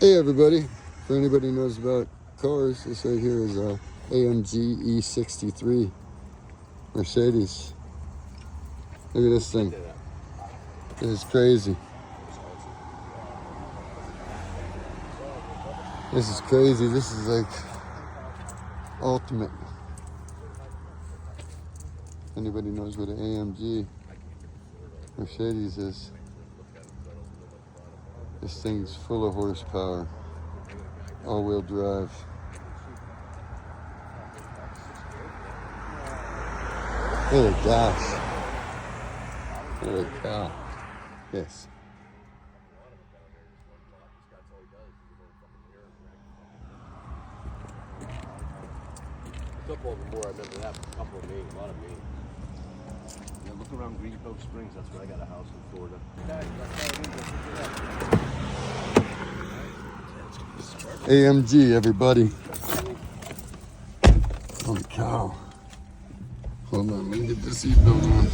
Hey everybody, for anybody who knows about cars, this right here is a AMG E63 Mercedes. Look at this thing. This is crazy. This is crazy. This is like ultimate. Anybody knows what an AMG Mercedes is? This thing's full of horsepower, all-wheel drive. Look at gosh. Holy cow. Yes. A couple of them more, I remember that. A couple of me, a lot of me. Yeah, look around Green Cove Springs, that's where I got a house in Florida. AMG, everybody. Holy cow. Hold on, let me get this seatbelt on.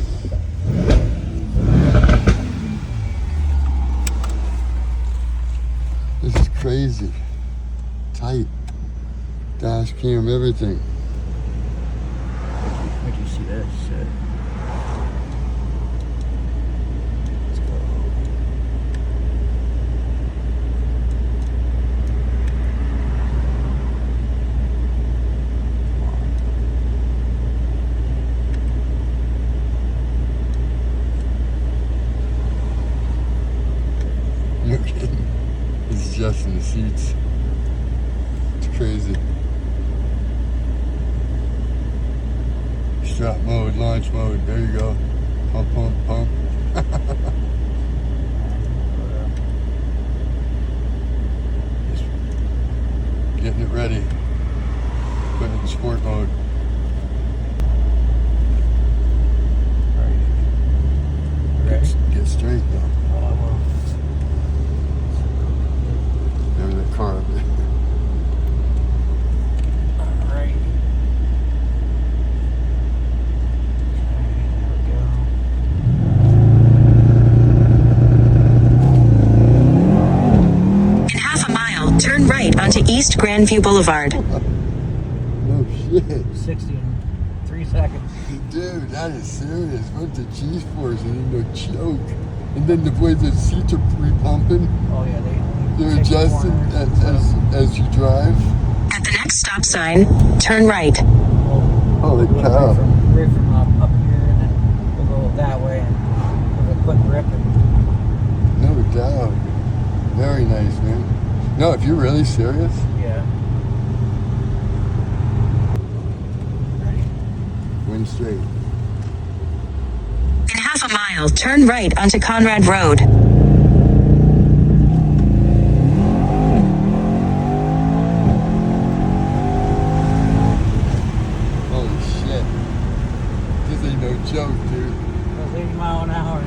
This is crazy. Tight. Dash cam, everything. Where'd you see that shit? No kidding. It's just in the seats. It's crazy. Strap mode, launch mode. There you go. Pump, pump, pump. Just getting it ready. Putting it in sport mode. Get straight though. There's that car up there. Alright. In half a mile, turn right onto East Grandview Boulevard. No shit. 60 in 3 seconds. Dude, that is serious. Went to G-Force and then no choke. And then the way the seats are pre-pumping. Oh yeah, They're take the adjusted corner. as you drive. At the next stop sign, turn right. Holy We'll go cow. Right from up here, and then we'll go that way, and with a quick grip. And, No doubt. Very nice, man. No, if you're really serious. yeah. Ready? Wind straight. In half a mile, turn right onto Conrad Road. Holy shit. This ain't no joke, dude. Goes 80 mile an hour.